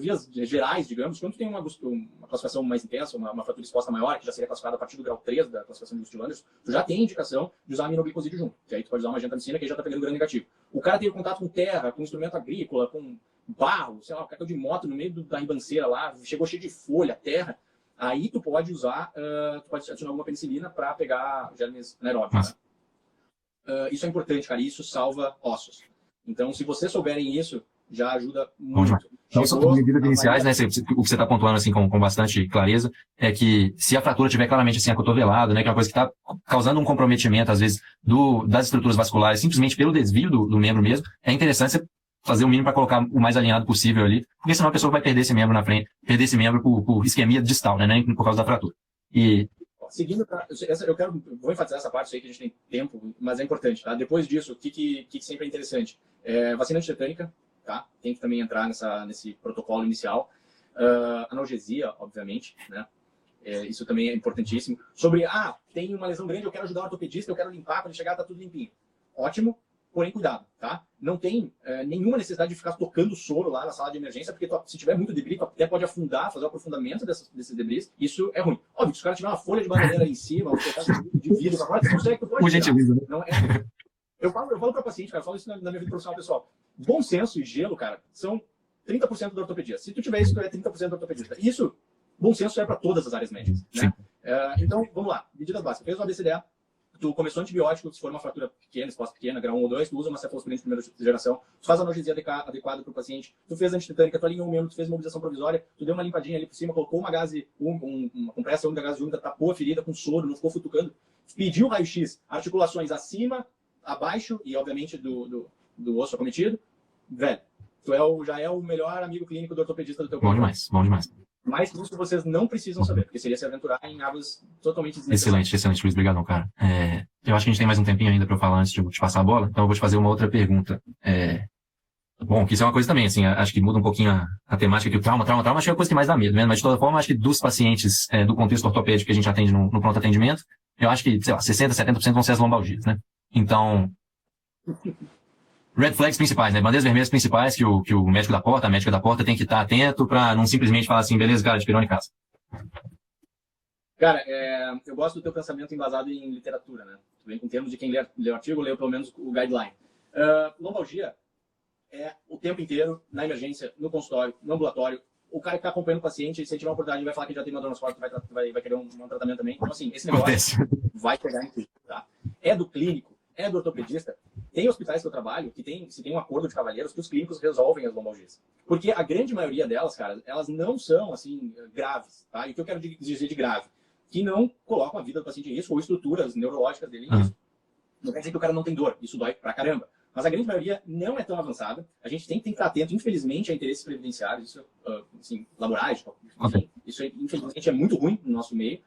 vias gerais, digamos, quando tu tem uma classificação mais intensa, uma fratura exposta maior, que já seria classificada a partir do grau 3 da classificação de Gustilo-Anderson, tu já tem indicação de usar aminoglicosídeo junto, que aí tu pode usar uma gentamicina, que aí já tá pegando grande negativo. O cara teve contato com terra, com instrumento agrícola, com barro, sei lá, o cara de moto no meio da ribanceira lá, chegou cheio de folha, terra, aí tu pode usar, tu pode adicionar alguma penicilina para pegar germes anaeróbicos, né? Isso é importante, cara, e isso salva ossos. Então, se vocês souberem isso, já ajuda muito. Então, são medidas iniciais, né? O que você está pontuando assim com bastante clareza é que se a fratura tiver claramente assim acotovelada, né, que é uma coisa que está causando um comprometimento às vezes das estruturas vasculares, simplesmente pelo desvio do membro mesmo, é interessante você fazer o mínimo para colocar o mais alinhado possível ali, porque senão a pessoa vai perder esse membro na frente, perder esse membro por isquemia distal, né, nem por causa da fratura. Seguindo, vou enfatizar essa parte aí que a gente tem tempo, mas é importante, tá? Depois disso, o que sempre é interessante? Vacina antitetânica, tá? Tem que também entrar nesse protocolo inicial. Analgesia, obviamente, né? Isso também é importantíssimo. Sobre, tem uma lesão grande, eu quero ajudar o ortopedista, eu quero limpar, quando chegar tá tudo limpinho. Ótimo, porém cuidado, tá? Não tem nenhuma necessidade de ficar tocando soro lá na sala de emergência, porque se tiver muito debris, tu até pode afundar, fazer o aprofundamento desses debris, isso é ruim. Óbvio, se o cara tiver uma folha de bananeira em cima, ou de vidro, tu consegue, tu pode tirar. Não é... Eu falo para paciente, cara, eu falo isso na minha vida profissional, pessoal. Bom senso e gelo, cara, são 30% da ortopedia. Se tu tiver isso, tu é 30% da ortopedista. Isso, bom senso é para todas as áreas médicas, né? Então, vamos lá. Medidas básicas. Fez o ABCDE, tu começou antibiótico, se for uma fratura pequena, exposta pequena, grau 1 ou 2, tu usa uma cefalosporina de primeira geração, tu faz a analgesia adequada para o paciente, tu fez antitetânica, tu alinhou o membro, tu fez mobilização provisória, tu deu uma limpadinha ali por cima, colocou uma gase, uma compressa úmida, gase úmida, tapou a ferida com soro, não ficou futucando, pediu raio-x, articulações acima, abaixo e, obviamente, do osso acometido, velho, tu já é o melhor amigo clínico do ortopedista do teu corpo. Bom demais. Mais que isso vocês não precisam saber, porque seria se aventurar em águas totalmente desnecessárias. Excelente, Luiz. Obrigadão, cara. Eu acho que a gente tem mais um tempinho ainda para eu falar antes de te passar a bola, então eu vou te fazer uma outra pergunta. Bom, que isso é uma coisa também, assim, acho que muda um pouquinho a temática, que o trauma, acho que é a coisa que mais dá medo, né? Mas de toda forma, acho que dos pacientes do contexto ortopédico que a gente atende no pronto atendimento, eu acho que, sei lá, 60%, 70% vão ser as lombalgias, né? Então, red flags principais, né? Bandeiras vermelhas principais que o médico da porta, a médica da porta tem que estar atento para não simplesmente falar assim, beleza, cara, esperou em casa. Cara, eu gosto do teu pensamento embasado em literatura, né? Tu vem com termos de quem lê o artigo, leu pelo menos o guideline. Lombalgia é o tempo inteiro, na emergência, no consultório, no ambulatório. O cara que está acompanhando o paciente, se ele tiver uma oportunidade, vai falar que já tem uma dor nas costas, vai querer um tratamento também. Então, assim, esse negócio vai pegar em tudo, tá? É do clínico, é do ortopedista. Tem hospitais que eu trabalho que se tem um acordo de cavalheiros que os clínicos resolvem as lombalgias. Porque a grande maioria delas, cara, elas não são, assim, graves, tá? E o que eu quero dizer de grave? Que não colocam a vida do paciente em risco ou estruturas neurológicas dele em risco. Não quer dizer que o cara não tem dor, isso dói pra caramba. Mas a grande maioria não é tão avançada. A gente tem que estar atento, infelizmente, a interesses previdenciários, isso, assim, laborais, enfim, isso infelizmente é muito ruim no nosso meio.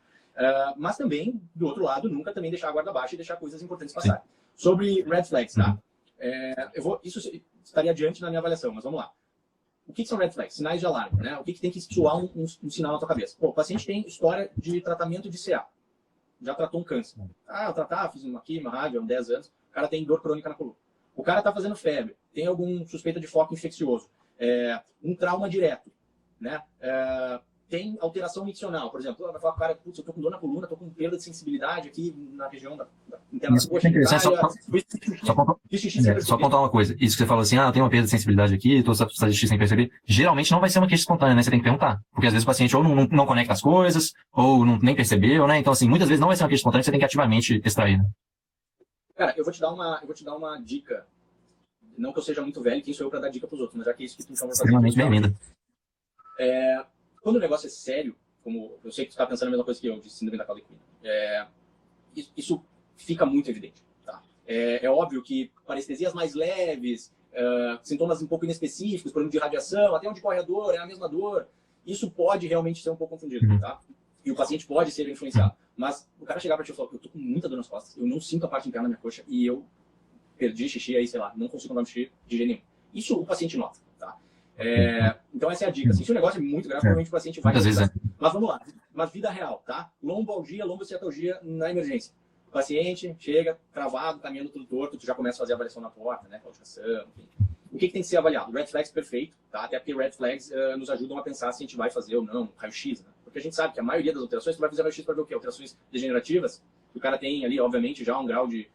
Mas também, do outro lado, nunca também deixar a guarda baixa e deixar coisas importantes passarem. Sobre red flags, tá? Isso estaria adiante na minha avaliação, mas vamos lá. O que são red flags? Sinais de alarme, né? O que tem que soar um sinal na tua cabeça? Pô, o paciente tem história de tratamento de CA. Já tratou um câncer. Eu fiz uma quimio, uma rádio há 10 anos. O cara tem dor crônica na coluna. O cara está fazendo febre. Tem algum suspeita de foco infeccioso. Um trauma direto, né? Tem alteração miccional, por exemplo. Vai falar, cara, putz, eu tô com dor na coluna, tô com perda de sensibilidade aqui na região da interna da coxa. Só contar uma coisa. Isso que você falou assim, eu tenho uma perda de sensibilidade aqui, tô fazendo xixi sem perceber. Geralmente não vai ser uma queixa espontânea, né? Você tem que perguntar. Porque às vezes o paciente ou não conecta as coisas, ou nem percebeu, né? Então, assim, muitas vezes não vai ser uma queixa espontânea, você tem que ativamente extrair, né? Cara, eu vou te dar uma dica. Não que eu seja muito velho, quem sou eu para dar dica pros outros, mas já que é isso que tu me chamou pra extremamente bem-vinda. Quando o negócio é sério, como eu sei que tu está pensando a mesma coisa que eu, de síndrome da Claudicina, isso fica muito evidente. Tá? É óbvio que parestesias mais leves, sintomas um pouco inespecíficos, por exemplo, de radiação, até onde corre a dor, é a mesma dor, isso pode realmente ser um pouco confundido. Tá? E o paciente pode ser influenciado. Mas o cara chegar para ti e falar, eu tô com muita dor nas costas, eu não sinto a parte interna da minha coxa e eu perdi xixi aí, sei lá, não consigo andar no xixi de jeito nenhum. Isso o paciente nota. Tá? Então essa é a dica. Assim, se o negócio é muito grave, provavelmente o paciente vai... Mas vamos lá. Mas vida real, tá? Lombalgia, lombociatalgia na emergência. O paciente chega travado, caminhando tudo torto, tu já começa a fazer a avaliação na porta, né? Claudicação, enfim. O que tem que ser avaliado? Red flags perfeito, tá? Até porque red flags nos ajudam a pensar se a gente vai fazer ou não raio-x, né? Porque a gente sabe que a maioria das alterações, tu vai fazer raio-x para ver o quê? Alterações degenerativas, que o cara tem ali, obviamente, já um grau de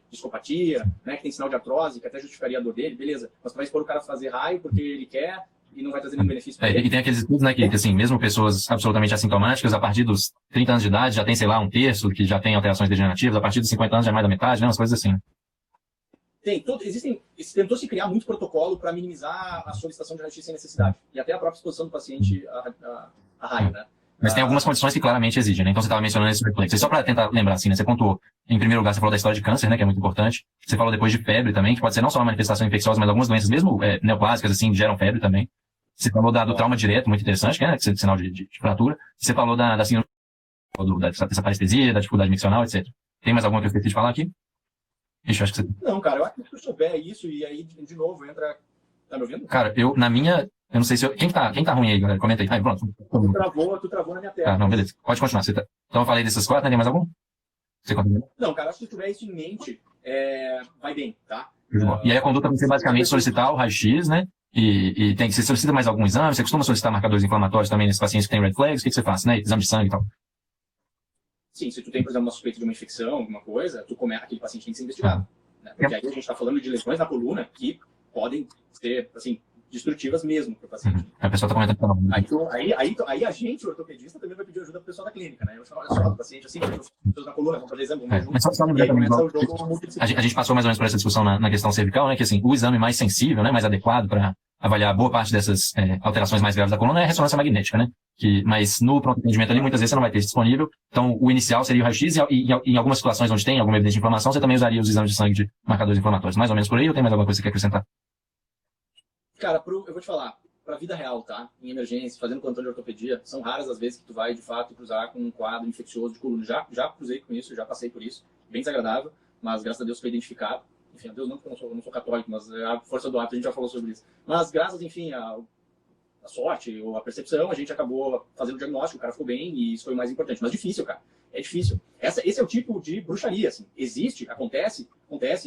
discopatia, né? Que tem sinal de artrose, que até justificaria a dor dele, beleza. Mas tu vai expor o cara a fazer raio porque ele quer e não vai trazer nenhum benefício para ele. E tem aqueles estudos, né, que assim, mesmo pessoas absolutamente assintomáticas, a partir dos 30 anos de idade, já tem, sei lá, um terço que já tem alterações degenerativas, a partir dos 50 anos já é mais da metade, né? Umas coisas assim. Tentou se criar muito protocolo para minimizar a solicitação de raio-x sem necessidade. E até a própria exposição do paciente a raio, né? Mas tem algumas condições que claramente exigem, né? Então você estava mencionando esse reflexo. E só para tentar lembrar, assim, né? Você contou, em primeiro lugar, você falou da história de câncer, né? Que é muito importante. Você falou depois de febre também, que pode ser não só uma manifestação infecciosa, mas algumas doenças, mesmo neoplásicas, assim, geram febre também. Você falou do trauma direto, muito interessante, né? Que é sinal de fratura. Você falou da síndrome, dessa parestesia, da dificuldade miccional, etc. Tem mais alguma que eu esqueci de falar aqui? Ixi, acho que você... Não, cara, eu acho que se tu souber isso e aí, de novo, entra... Tá me ouvindo? Cara, eu não sei se eu... Quem tá ruim aí, galera? Comenta aí. Pronto. Tu travou na minha tela. Não, beleza. Pode continuar. Então eu falei desses 4, né? Tem mais algum? Você continua? Não, cara, acho que se tu tiver isso em mente, vai bem, tá? E aí a conduta vai ser basicamente solicitar o raio-x, né? E você solicita mais algum exame? Você costuma solicitar marcadores inflamatórios também nesses pacientes que têm red flags? O que você faz, né? Exame de sangue e tal. Sim, se tu tem, por exemplo, uma suspeita de uma infecção, alguma coisa, aquele paciente tem que ser investigado. Né? Porque aí a gente está falando de lesões na coluna que podem ser, assim, destrutivas mesmo para o paciente. A pessoa está comentando que não. Aí a gente, o ortopedista, também vai pedir ajuda para o pessoal da clínica, né? Eu falo, olha só, o paciente assim, pessoas na coluna, vamos fazer exame, vamos mas só lembrar também, a gente passou mais ou menos por essa discussão na questão cervical, né? Que assim, o exame mais sensível, né? Mais adequado para avaliar boa parte dessas alterações mais graves da coluna é a ressonância magnética, né? Mas no pronto atendimento ali, muitas vezes você não vai ter isso disponível. Então, o inicial seria o raio-x e em algumas situações onde tem alguma evidência de inflamação, você também usaria os exames de sangue de marcadores inflamatórios. Mais ou menos por aí, ou tem mais alguma coisa que você quer acrescentar? Cara, eu vou te falar, para a vida real, tá? Em emergência, fazendo plantão de ortopedia, são raras as vezes que tu vai, de fato, cruzar com um quadro infeccioso de coluna. Já cruzei com isso, já passei por isso. Bem desagradável, mas graças a Deus foi identificado. Enfim, a Deus não, porque eu não sou católico, mas a força do hábito, a gente já falou sobre isso. Mas graças, enfim, a sorte ou a percepção, a gente acabou fazendo o diagnóstico, o cara ficou bem e isso foi o mais importante. Mas difícil, cara. É difícil. Esse é o tipo de bruxaria, assim. Existe, acontece,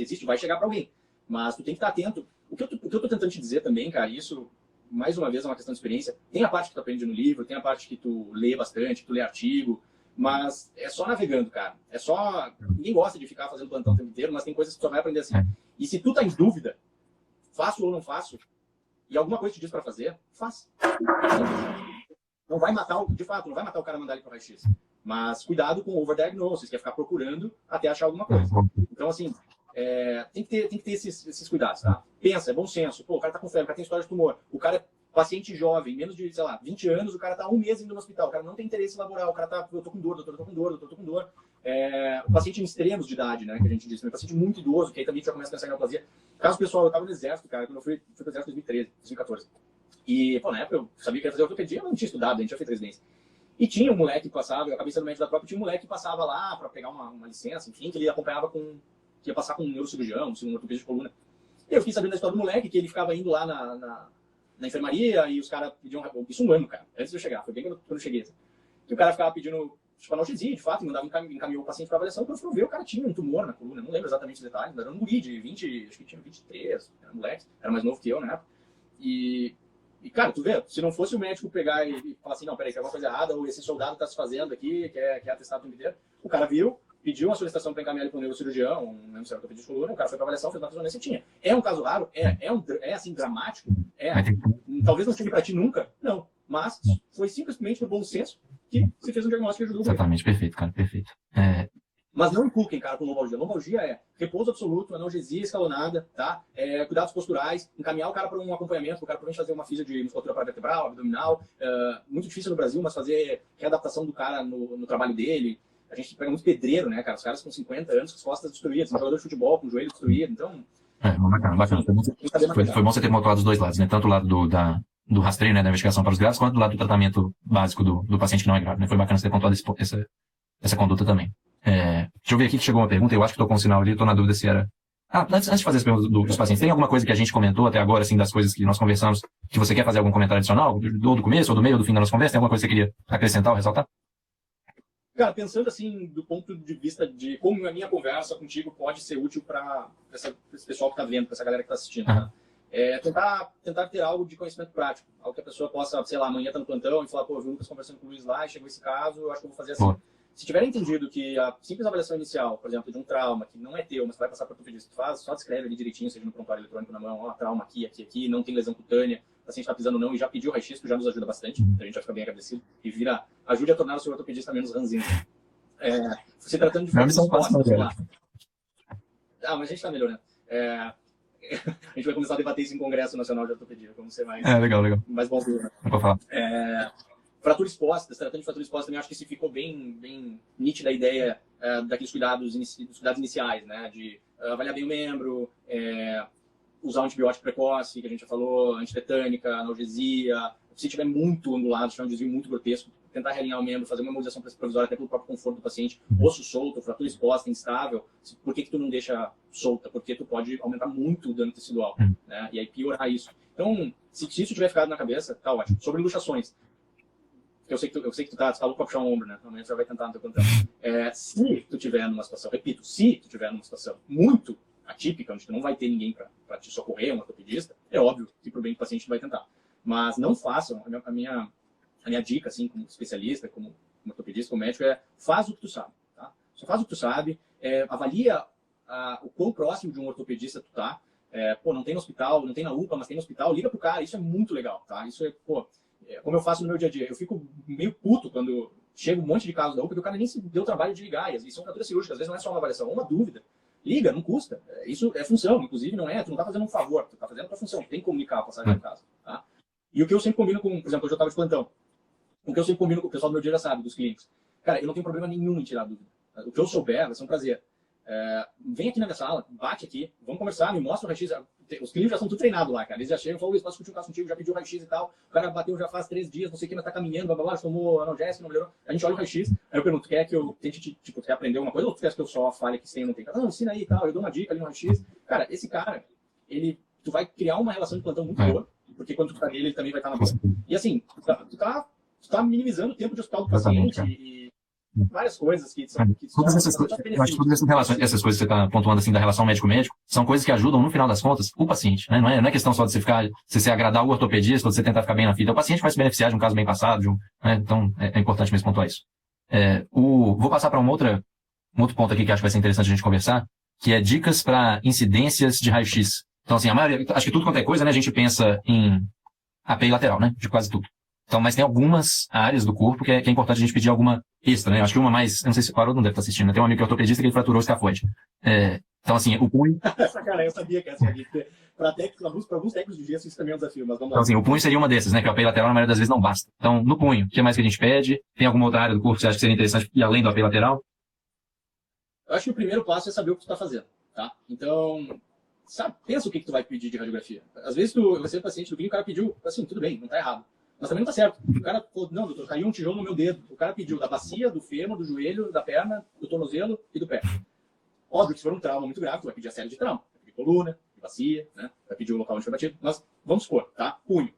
existe, vai chegar para alguém. Mas tu tem que estar atento. O que eu tô tentando te dizer também, cara, isso, mais uma vez, é uma questão de experiência. Tem a parte que tu aprende no livro, tem a parte que tu lê bastante, que tu lê artigo, mas é só navegando, cara. É só... Ninguém gosta de ficar fazendo plantão o tempo inteiro, mas tem coisas que tu só vai aprender assim. E se tu tá em dúvida, faço ou não faço, e alguma coisa te diz para fazer, faz. Não vai matar, de fato, não vai matar o cara mandar ele para o raio-x. Mas cuidado com o overdiagnosis, que é ficar procurando até achar alguma coisa. Então, assim, tem que ter esses cuidados, tá? Pensa, é bom senso. Pô, o cara tá com febre, o cara tem história de tumor. O cara é paciente jovem, menos de, sei lá, 20 anos, o cara tá 1 mês indo no hospital. O cara não tem interesse laboral. O cara tá, eu tô com dor, doutor, eu tô com dor, doutor, eu tô com dor. O paciente em extremos de idade, né, que a gente diz. O paciente muito idoso, que aí também já começa a pensar em neoplasia. Caso pessoal, eu tava no exército, cara, quando eu fui pro exército em 2013, 2014. E, pô, na época eu sabia que ia fazer ortopedia, eu não tinha estudado, a gente já fez residência. E tinha um moleque que passava, eu acabei sendo médico da própria, tinha um moleque que passava lá para pegar uma licença, enfim, que ele acompanhava que ia passar com um neurocirurgião, um ortopedista de coluna. E eu fiquei sabendo da história do moleque, que ele ficava indo lá na enfermaria e os caras pediam, isso um ano, cara, antes de eu chegar, foi bem quando eu cheguei. E o cara ficava pedindo, tipo, analgesia, de fato, e mandava encaminhou o paciente para avaliação, quando eu fui ver, o cara tinha um tumor na coluna, não lembro exatamente os detalhes, mas era um guri de 20, acho que tinha 23, era um moleque, era mais novo que eu na época. E, cara, tu vê, se não fosse o médico pegar e falar assim, não, peraí, tem alguma coisa errada, ou esse soldado tá se fazendo aqui, quer atestado o tempo inteiro, o cara viu, pediu uma solicitação para encaminhar ele para um neurocirurgião, não lembro se era ortopedista de coluna, o cara foi para avaliação, fez uma ressonância e tinha. É um caso raro? É assim, dramático? Talvez não chegue para ti nunca? Não. Mas foi simplesmente no bom senso que se fez um diagnóstico que ajudou. Exatamente, perfeito, cara, perfeito. Mas não inculquem, cara, com lombalgia. Lombalgia é repouso absoluto, analgesia escalonada, tá? Cuidados posturais, encaminhar o cara para um acompanhamento, o cara provavelmente fazer uma físio de musculatura paravertebral, abdominal. Muito difícil no Brasil, mas fazer readaptação do cara no trabalho dele. A gente pega muito pedreiro, né, cara? Os caras com 50 anos com as costas destruídas, um jogador de futebol com o joelho destruído, então... Bacana. Foi bom você ter pontuado os dois lados, né? Tanto o lado do rastreio, né, da investigação para os grávidos, quanto do lado do tratamento básico do paciente que não é grávido, né? Foi bacana você ter pontuado essa conduta também. Deixa eu ver aqui que chegou uma pergunta, eu acho que estou com um sinal ali, estou na dúvida se era... Antes de fazer as perguntas dos pacientes, tem alguma coisa que a gente comentou até agora, assim, das coisas que nós conversamos, que você quer fazer algum comentário adicional? Ou do começo, ou do meio, ou do fim da nossa conversa? Tem alguma coisa que você queria acrescentar ou ressaltar? Cara, pensando assim, do ponto de vista de como a minha conversa contigo pode ser útil para esse pessoal que está vendo, para essa galera que está assistindo, né? Tentar ter algo de conhecimento prático, algo que a pessoa possa, sei lá, amanhã tá no plantão e falar, pô, eu vi o Lucas conversando com o Luiz lá e chegou esse caso, eu acho que eu vou fazer assim. Se tiver entendido que a simples avaliação inicial, por exemplo, de um trauma, que não é teu, mas vai passar para o ortopedista, tu faz, só descreve ali direitinho, seja no prontuário eletrônico na mão, ó, trauma aqui, não tem lesão cutânea, o paciente está pisando não e já pediu raio-x, que já nos ajuda bastante, então a gente vai ficar bem agradecido e ajude a tornar o seu ortopedista menos ranzinho. Se tratando de fratura exposta, lá. Mas a gente está melhorando. A gente vai começar a debater isso em Congresso Nacional de Ortopedia, como ser mais, legal. mais bonzinho. Né? Não pode falar. Fratura exposta, tratando de fratura exposta, também acho que se ficou bem nítida a ideia daqueles cuidados iniciais, né? De avaliar bem o membro, usar um antibiótico precoce, que a gente já falou, antitetânica, analgesia. Se tiver muito ondulado, se tiver um desvio muito grotesco, tentar realinhar o membro, fazer uma imobilização provisória até pelo próprio conforto do paciente, osso solto, fratura exposta, instável. Por que tu não deixa solta? Porque tu pode aumentar muito o dano tecidual, né? E aí piorar isso. Então, se isso tiver ficado na cabeça, tá ótimo. Sobre luxações. Eu sei que tu tá louco pra puxar um ombro, né? Amanhã você já vai tentar no teu plantão. Se tu tiver numa situação, repito, se tu tiver numa situação muito atípica, onde tu não vai ter ninguém para te socorrer, um ortopedista, é óbvio que pro bem do paciente tu vai tentar. Mas não façam, a minha dica, assim, como especialista, como ortopedista, como médico, faz o que tu sabe, tá? Só faz o que tu sabe, avalia o quão próximo de um ortopedista tu tá. Não tem no hospital, não tem na UPA, mas tem no hospital, liga pro cara, isso é muito legal, tá? Isso como eu faço no meu dia a dia. Eu fico meio puto quando chega um monte de casos da UPA, porque o cara nem se deu o trabalho de ligar, e são fraturas cirúrgicas, às vezes não é só uma avaliação, é uma dúvida. Liga, não custa. Isso é função, inclusive não tu não tá fazendo um favor, tu tá fazendo a tua função, tu tem que comunicar a passagem do caso, tá? E o que eu sempre combino com, por exemplo, hoje eu estava de plantão, o que eu sempre combino com o pessoal do meu dia já sabe, dos clínicos. Cara, eu não tenho problema nenhum em tirar a dúvida. O que eu souber vai ser um prazer. Vem aqui na minha sala, bate aqui, vamos conversar, me mostra o raio-x. Os clínicos já estão tudo treinados lá, cara. Eles já chegam e falam, posso discutir um caso contigo, já pediu o raio-x e tal. O cara bateu já faz 3 dias, não sei o que, mas tá caminhando, blá, blá, blá, tomou analgésico, não melhorou. A gente olha o raio-x, aí eu pergunto, quer que eu tente, tipo, quer aprender alguma coisa ou tu quer que eu só fale que tem ou não tem? Não, ensina aí e tal, eu dou uma dica ali no raio-x. Cara, esse cara, tu vai criar uma relação de plantão muito boa, porque quando tu tá nele, ele também vai estar na boa. E assim, tu tá minimizando o tempo de hospital do paciente várias coisas que são... Todas essas, eu acho que todas essas coisas que você está pontuando assim da relação médico-médico são coisas que ajudam, no final das contas, o paciente. Né? Não é questão só de você agradar o ortopedista ou de você tentar ficar bem na fita. O paciente vai se beneficiar de um caso bem passado. Né? Então, é importante mesmo pontuar isso. Vou passar para um outro ponto aqui que acho que vai ser interessante a gente conversar, que é dicas para incidências de raio-x. Então, assim, a maioria, acho que tudo quanto é coisa, né, a gente pensa em API lateral, né, de quase tudo. Então, mas tem algumas áreas do corpo que é importante a gente pedir alguma extra, né? Eu acho que uma mais, eu não sei se o Haroldo não deve estar assistindo, né? Tem um amigo que é ortopedista que ele fraturou o escafoide. Então, assim, o punho... Essa cara, eu sabia que essa ia ter. Para alguns técnicos de gesso isso também é um desafio, mas vamos lá. Então, assim, o punho seria uma dessas, né? Que a API lateral, na maioria das vezes, não basta. Então, no punho, o que mais que a gente pede? Tem alguma outra área do corpo que você acha que seria interessante ir além do API lateral? Eu acho que o primeiro passo é saber o que tu está fazendo, tá? Então, pensa o que tu vai pedir de radiografia. Às vezes você é paciente do clínico, o cara pediu, assim, tudo bem, não está errado. Mas também não está certo. O cara falou, não, doutor, caiu um tijolo no meu dedo. O cara pediu da bacia, do fêmur, do joelho, da perna, do tornozelo e do pé. Óbvio que se for um trauma muito grave, tu vai pedir a série de trauma. Vai pedir coluna, de bacia, né? Vai pedir o local onde foi batido. Mas vamos supor, tá? Punho.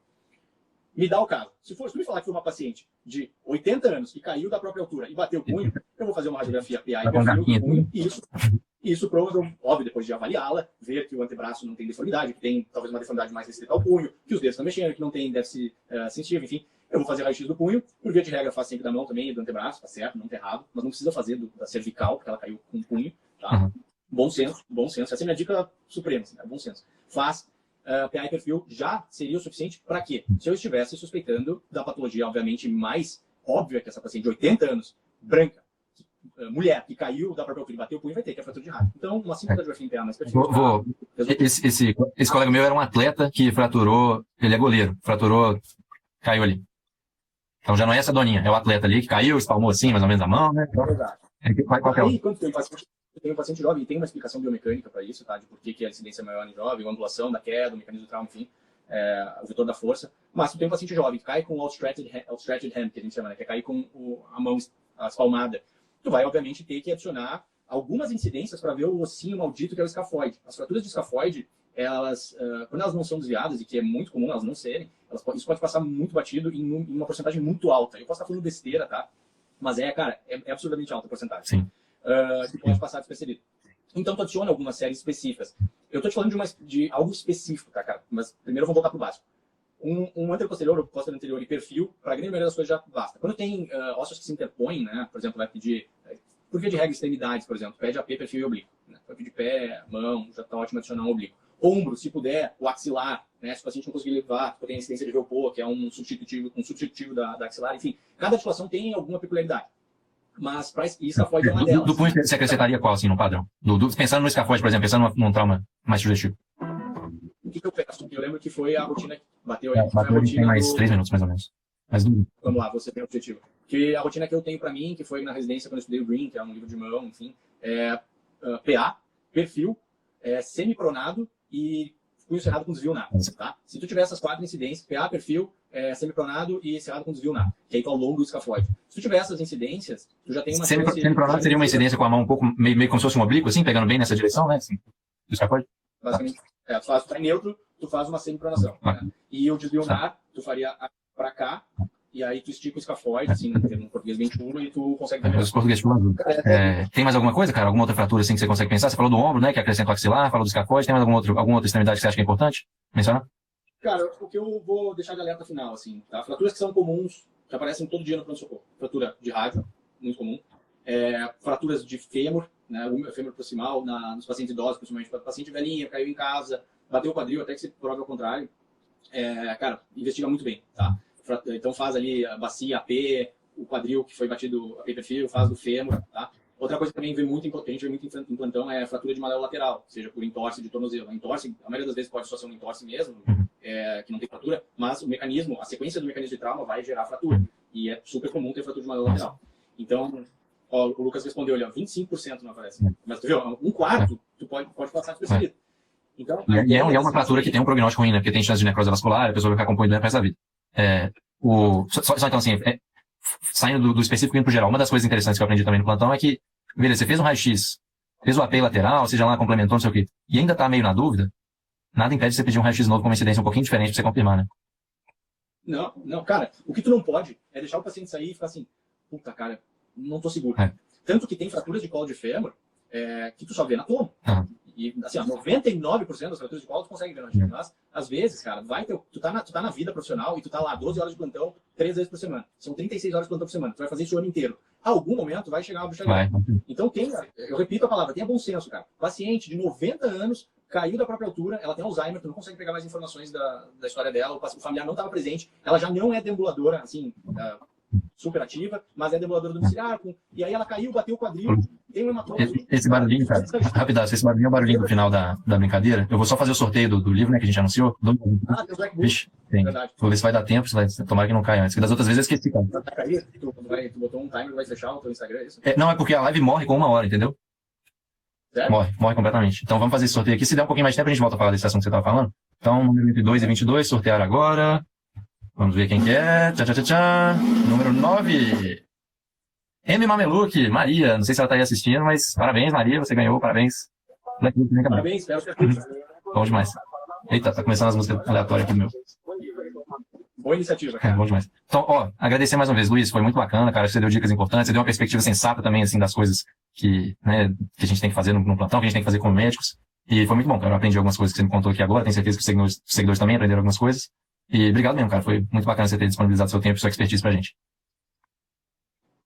Me dá o caso. Se tu me falar que foi uma paciente de 80 anos que caiu da própria altura e bateu o punho, eu vou fazer uma radiografia PA e perfil do punho, e isso provavelmente, óbvio, depois de avaliá-la, ver que o antebraço não tem deformidade, que tem talvez uma deformidade mais restrita ao punho, que os dedos estão mexendo, que não tem déficit sensitivo, enfim. Eu vou fazer raio-x do punho, por via de regra faço sempre da mão também e do antebraço, tá certo, não tá errado, mas não precisa fazer da cervical, porque ela caiu com o punho, tá? Uhum. Bom senso. Essa é a minha dica suprema, assim, bom senso. Faz. PA e perfil já seria o suficiente para quê? Se eu estivesse suspeitando da patologia, obviamente, mais óbvia que essa paciente de 80 anos, branca, mulher, que caiu da própria altura e bateu o punho, vai ter que é fratura de rádio. Então, uma simples radiografia em PA mais perfil. Esse colega meu era um atleta que fraturou, ele é goleiro, fraturou, caiu ali. Então já não é essa doninha, é o atleta ali que caiu, espalmou assim, mais ou menos a mão, né? Aí, quando tem um paciente jovem, e tem uma explicação biomecânica para isso, tá? De por que a incidência é maior em jovem, a angulação da queda, o mecanismo do trauma, enfim, o vetor da força. Mas tu tem um paciente jovem que cai com o outstretched hand, que a gente chama, né? Que é cair com a mão espalmada. Tu vai, obviamente, ter que adicionar algumas incidências para ver o ossinho maldito que é o escafoide. As fraturas de escafoide, elas, quando elas não são desviadas, e que é muito comum elas não serem, isso pode passar muito batido em uma porcentagem muito alta. Eu posso estar falando besteira, tá? Mas cara, é absurdamente alta a porcentagem. Sim. Que pode passar despercebido. Então, tu adiciona algumas séries específicas. Eu tô te falando de algo específico, tá, cara? Mas primeiro vamos voltar pro básico. Um anteroposterior ou posterior anterior e perfil, para a grande maioria das coisas já basta. Quando tem ossos que se interpõem, né? Por exemplo, vai pedir, por via de regra, extremidades, por exemplo, pede AP, perfil e oblíquo. Né? Vai pedir pé, mão, já tá ótimo adicionar um oblíquo. Ombro, se puder, o axilar, né? Se o paciente não conseguir levar, tem a incidência de Velpo, que é um substitutivo da axilar, enfim. Cada articulação tem alguma peculiaridade. Mas escafoide é uma delas. Do punho você acrescentaria qual, assim, no padrão? Pensando no escafoide, por exemplo, pensando num trauma mais sugestivo. O que eu peço? Eu lembro que foi a rotina que bateu aí. Bateu tem mais 3 minutos, mais ou menos. Vamos lá, você tem o objetivo. Que a rotina que eu tenho para mim, que foi na residência quando eu estudei o Green, que é um livro de mão, enfim, PA, perfil, semipronado e punho cerrado com desvio NA. Tá? Se tu tiver essas 4 incidências, PA, perfil, semipronado e cerrado com desvio NA, que aí tá ao longo do escafoide. Se tu tiver essas incidências, tu já tem uma semipronado seria uma incidência com a mão um pouco, meio como se fosse um oblíquo, assim, pegando bem nessa direção, né? Assim, do escafoide? Basicamente, tu tá em neutro, tu faz uma semipronação. Né? E o desvio NA, tu faria para cá, e aí tu estica o escafoide, assim, no português bem chulo, e tu consegue ver. Os portugueses chulo. Tem mais alguma coisa, cara? Alguma outra fratura assim que você consegue pensar? Você falou do ombro, né? Que acrescenta o axilar, falou do escafoide. Tem mais alguma outra extremidade que você acha que é importante mencionar? Cara, o que eu vou deixar de alerta final, assim, tá? Fraturas que são comuns, que aparecem todo dia no pronto-socorro. Fratura de rádio, muito comum. Fraturas de fêmur, né? O fêmur proximal, nos pacientes idosos, principalmente. Paciente velhinha, caiu em casa, bateu o quadril, até que se prove ao contrário. Cara, investiga muito bem, tá? Então faz ali a bacia, AP, o quadril que foi batido, AP perfil, faz do fêmur, tá? Outra coisa que também a gente vê muito em plantão é a fratura de maléola lateral, seja por entorse de tornozelo. A entorse, a maioria das vezes pode só ser um entorse mesmo, que não tem fratura, mas a sequência do mecanismo de trauma vai gerar fratura. E é super comum ter fratura de maléola lateral. Então, o Lucas respondeu ali, 25% não aparece. Mas tu viu, um quarto, tu pode passar despercebido. Então, e é uma fratura que tem um prognóstico ruim, né? Porque tem chance de necrose vascular, a pessoa vai ficar com doente pro resto da vida. Só então assim, saindo do específico e indo pro geral, uma das coisas interessantes que eu aprendi também no plantão é que, beleza, você fez um raio-x, fez o AP lateral, seja lá, complementou, não sei o quê, e ainda tá meio na dúvida, nada impede de você pedir um raio-x novo com uma incidência um pouquinho diferente pra você confirmar, né? Não, cara, o que tu não pode é deixar o paciente sair e ficar assim, puta, cara, não tô seguro. É. Tanto que tem fraturas de colo de fêmur que tu só vê na tomo. Aham. E, assim, ó, 99% das fraturas de colo tu consegue ver na gente. Mas, às vezes, cara, tu tá na vida profissional e tu tá lá 12 horas de plantão, 3 vezes por semana. São 36 horas de plantão por semana. Tu vai fazer isso o ano inteiro. A algum momento vai chegar uma bucha Vai. grande. Então, eu repito a palavra, tenha bom senso, cara. Paciente de 90 anos, caiu da própria altura, ela tem Alzheimer, tu não consegue pegar mais informações da história dela, o familiar não estava presente, ela já não é deambuladora, assim, super ativa, mas é deambuladora domiciliar, e aí ela caiu, bateu o quadril, tem um hematoma. Esse barulhinho, cara, rapidaço, esse barulhinho é o barulhinho do final da brincadeira. Eu vou só fazer o sorteio do livro, né, que a gente anunciou. Tem o Black Book. Vixe, tem. Verdade. Vou ver se vai dar tempo, tomara que não caia antes. Porque das outras vezes eu esqueci, cara. Vai cair, tu botou um timer, vai fechar o teu Instagram, é isso? Não, é porque a live morre com 1 hora, entendeu? Sério? Morre completamente. Então vamos fazer esse sorteio aqui. Se der um pouquinho mais de tempo, a gente volta a falar desse assunto que você estava falando. Então, número 22 e 22, sortear agora. Vamos ver quem que é. Tchá, tchá, tchá, tchá. Número 9. M. Mameluque, Maria. Não sei se ela tá aí assistindo, mas parabéns, Maria. Você ganhou, parabéns. Parabéns, espero que tenha. Bom demais. Eita, tá começando as músicas aleatórias aqui do meu. Boa iniciativa, É, cara. bom demais. Então, ó, agradecer mais uma vez, Luiz. Foi muito bacana, cara. Você deu dicas importantes, você deu uma perspectiva sensata também, assim, das coisas que, né, que a gente tem que fazer no plantão, que a gente tem que fazer como médicos. E foi muito bom, cara. Eu aprendi algumas coisas que você me contou aqui agora. Tenho certeza que os seguidores também aprenderam algumas coisas. E obrigado mesmo, cara. Foi muito bacana você ter disponibilizado seu tempo e sua expertise pra gente.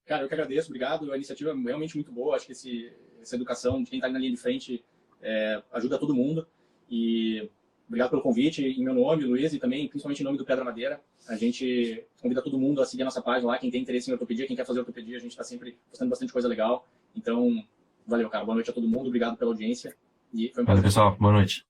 Cara, eu que agradeço, obrigado. A iniciativa é realmente muito boa. Acho que essa educação de quem está ali na linha de frente ajuda todo mundo. E obrigado pelo convite. Em meu nome, Luiz, e também, principalmente em nome do Pedra Madeira, a gente convida todo mundo a seguir a nossa página lá. Quem tem interesse em ortopedia, quem quer fazer ortopedia, a gente está sempre postando bastante coisa legal. Então, valeu, cara. Boa noite a todo mundo. Obrigado pela audiência. E foi um prazer. Valeu, pessoal. Boa noite.